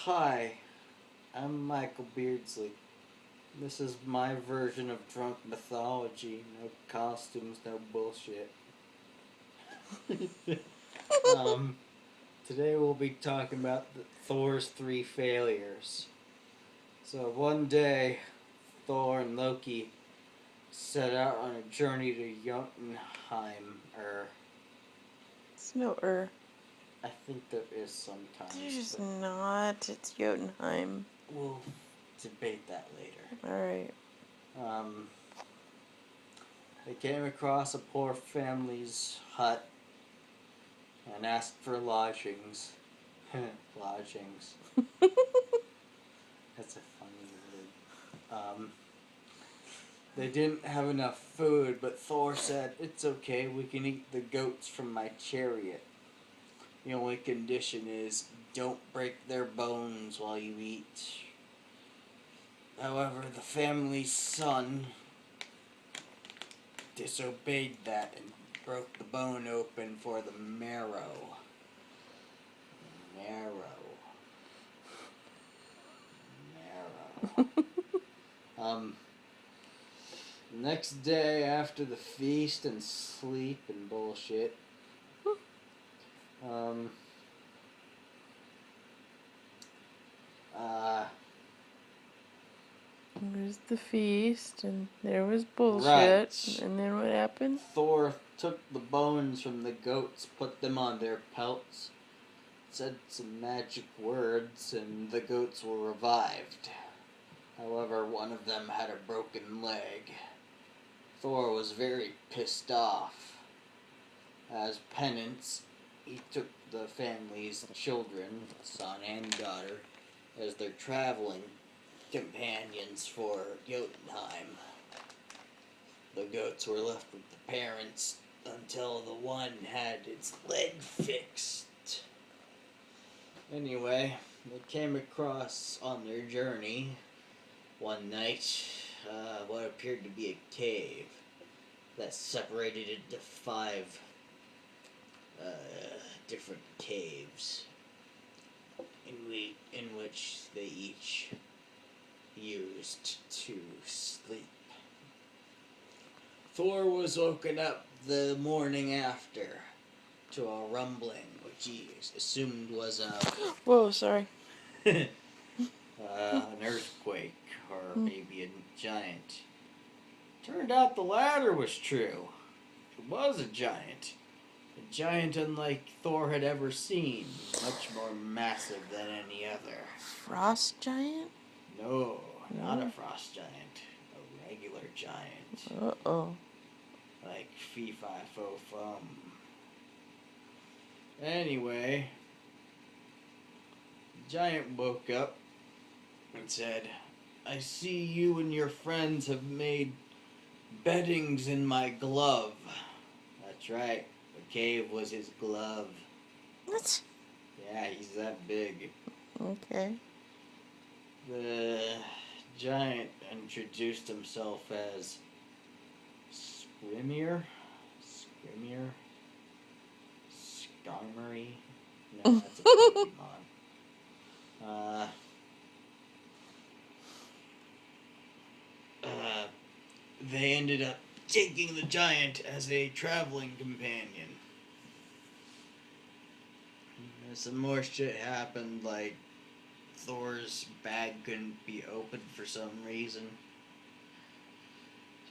Hi, I'm Michael Beardsley. This is my version of drunk mythology. No costumes, no bullshit. um, Today we'll be talking about Thor's three failures. So one day, Thor and Loki set out on a journey to Jotunheim. It's no I think there is sometimes. There's not. It's Jotunheim. We'll debate that later. Alright. They came across a poor family's hut and asked for lodgings. Lodgings. That's a funny word. They didn't have enough food, but Thor said, "It's okay, we can eat the goats from my chariot. The only condition is don't break their bones while you eat." However, the family's son disobeyed that and broke the bone open for the marrow. Next day after the feast and sleep and bullshit, There was the feast, and there was bullshit. Right. And then what happened? Thor took the bones from the goats, put them on their pelts, said some magic words, and the goats were revived. However, one of them had a broken leg. Thor was very pissed off. As penance, he took the family's children, son and daughter, as their traveling companions for Jotunheim. The goats were left with the parents until the one had its leg fixed. Anyway, they came across on their journey one night what appeared to be a cave that separated into 5 different caves in which they each used to sleep. Thor was woken up the morning after to a rumbling, which he assumed was Whoa, sorry. an earthquake or maybe a giant. Turned out the latter was true. It was a giant. A giant unlike Thor had ever seen, much more massive than any other. Frost giant? No, not a frost giant. A regular giant. Uh-oh. Like fee-fi-fo-fum. Anyway, the giant woke up and said, "I see you and your friends have made beddings in my glove." That's right. The cave was his glove. What? Yeah, he's that big. Okay. The giant introduced himself as Skrymir? Skarmory? No, that's a Pokemon. They ended up taking the giant as a traveling companion. Some more shit happened, like Thor's bag couldn't be opened for some reason.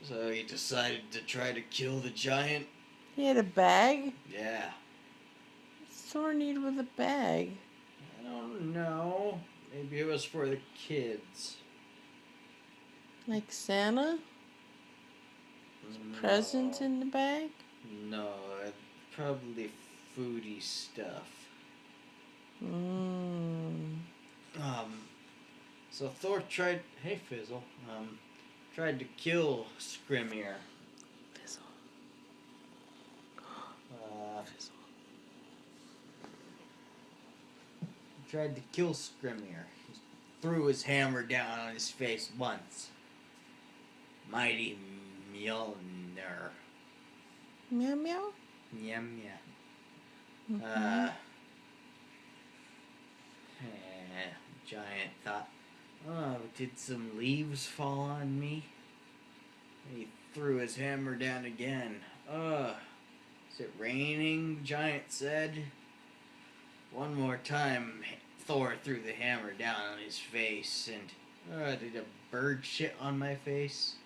So he decided to try to kill the giant. He had a bag? Yeah. What's Thor need with a bag? I don't know. Maybe it was for the kids. Like Santa? No. Presents in the bag? No, probably foodie stuff. So Thor tried. Hey, Fizzle. Tried to kill Skrymir. Fizzle. Fizzle. Tried to kill Skrymir. He threw his hammer down on his face once. Mighty Mjolnir. Meow meow? Meow meow. giant thought, oh, did some leaves fall on me? And he threw his hammer down again. Is it raining? The giant said. One more time, Thor threw the hammer down on his face, and, did a bird shit on my face?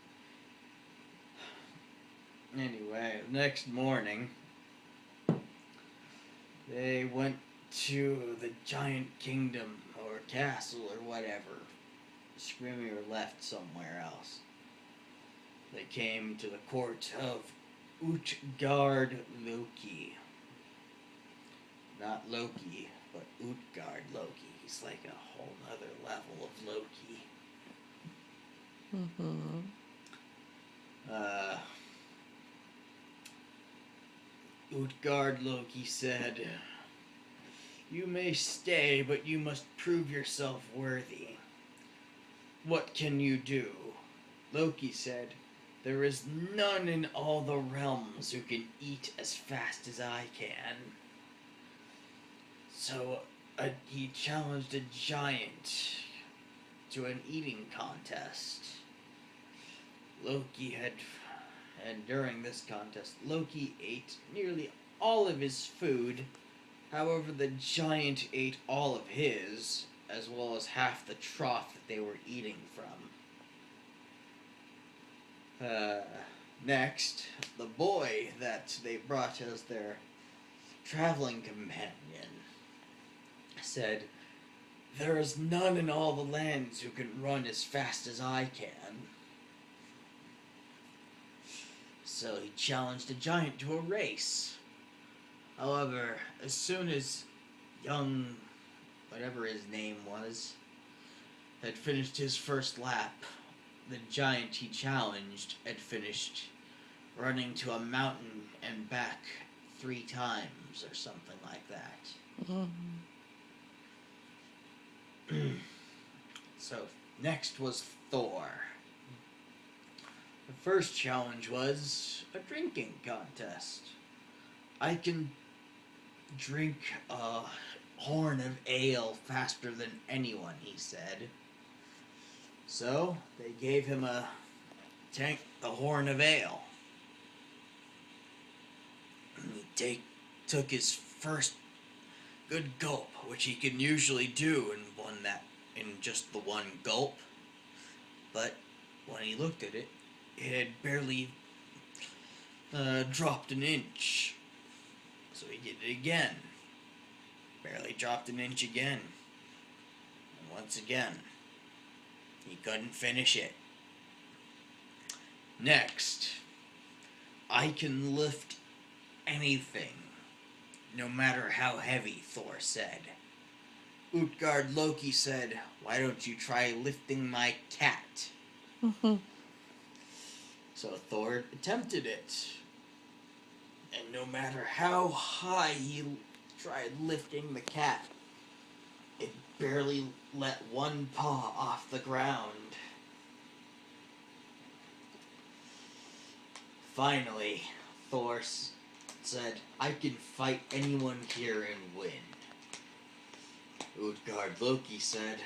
Anyway, next morning, they went to the giant kingdom, or castle, or whatever. Screamer left somewhere else. They came to the court of Utgard Loki. Not Loki, but Utgard Loki. He's like a whole other level of Loki. Utgard Loki said, "You may stay, but you must prove yourself worthy. What can you do?" Loki said, "There is none in all the realms who can eat as fast as I can." So he challenged a giant to an eating contest. And during this contest, Loki ate nearly all of his food. However, the giant ate all of his, as well as half the trough that they were eating from. Next, the boy that they brought as their traveling companion said, "There is none in all the lands who can run as fast as I can." So he challenged a giant to a race. However, as soon as young, whatever his name was, had finished his first lap, the giant he challenged had finished running to a mountain and back 3 times or something like that. So, next was Thor. The first challenge was a drinking contest. I can drink a horn of ale faster than anyone, he said. So, they gave him a horn of ale. He took his first good gulp, which he can usually do in just the one gulp. But when he looked at it, it had barely dropped an inch. So he did it again. Barely dropped an inch again. And once again, he couldn't finish it. Next, I can lift anything, no matter how heavy, Thor said. Utgard Loki said, "Why don't you try lifting my cat?" So Thor attempted it. And no matter how high he tried lifting the cat, it barely let one paw off the ground. Finally, Thor said, "I can fight anyone here and win." Utgard Loki said,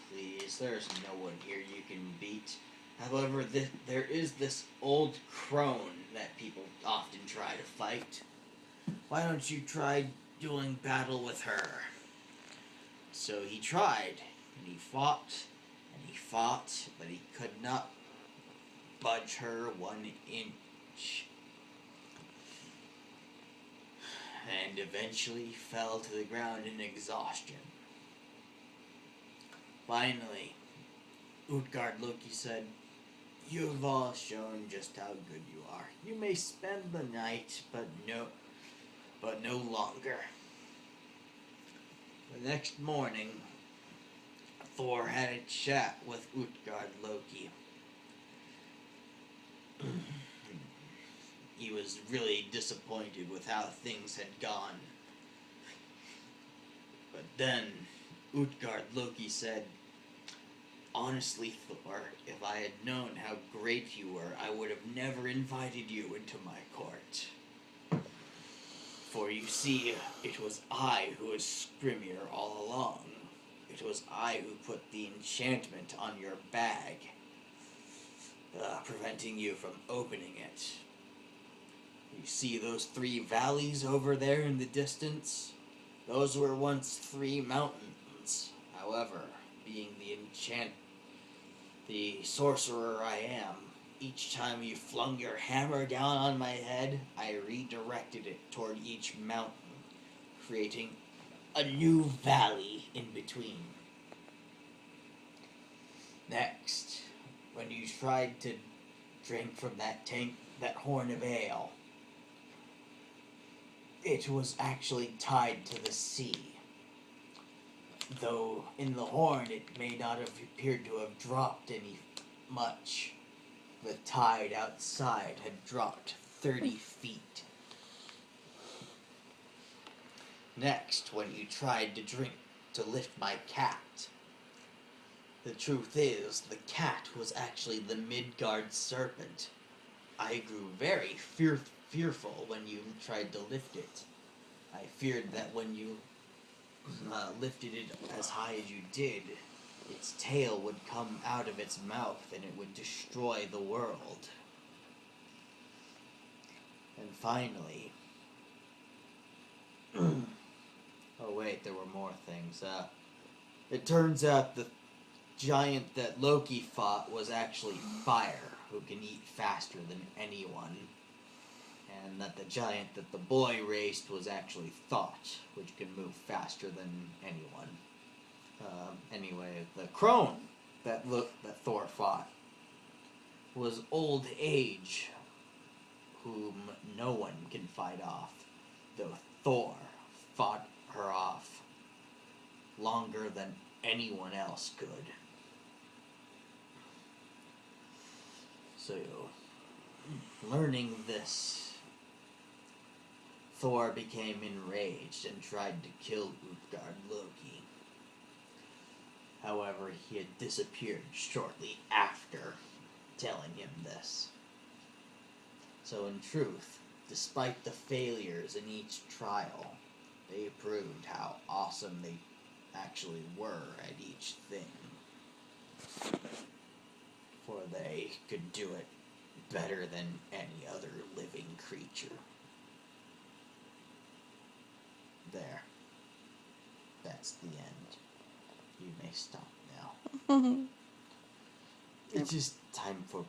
"Please, there's no one here you can beat. However, there is this old crone that people often try to fight. Why don't you try doing battle with her?" So he tried, and he fought, but he could not budge her 1 inch. And eventually fell to the ground in exhaustion. Finally, Utgard Loki said, "You've all shown just how good you are. You may spend the night, but no longer." The next morning, Thor had a chat with Utgard Loki. He was really disappointed with how things had gone. But then Utgard Loki said, "Honestly, Thor, if I had known how great you were, I would have never invited you into my court. For you see, it was I who was Scrimir all along. It was I who put the enchantment on your bag, preventing you from opening it. You see those 3 valleys over there in the distance? Those were once 3 mountains. However, being the sorcerer I am, each time you flung your hammer down on my head, I redirected it toward each mountain, creating a new valley in between. Next, when you tried to drink from that horn of ale, it was actually tied to the sea. Though in the horn it may not have appeared to have dropped any much. The tide outside had dropped 30 feet. Next, when you tried to lift my cat, the truth is, the cat was actually the Midgard serpent. I grew very fearful when you tried to lift it. I feared that when you lifted it as high as you did, its tail would come out of its mouth and it would destroy the world. And finally... oh wait, there were more things. It turns out the giant that Loki fought was actually fire, who can eat faster than anyone. And that the giant that the boy raced was actually Thought, which can move faster than anyone. Anyway, the crone that Thor fought was Old Age, whom no one can fight off, though Thor fought her off longer than anyone else could. So, learning this, Thor became enraged and tried to kill Utgard Loki. However, he had disappeared shortly after telling him this. So in truth, despite the failures in each trial, they proved how awesome they actually were at each thing. For they could do it better than any other living creature. There. That's the end. You may stop now. It's just time for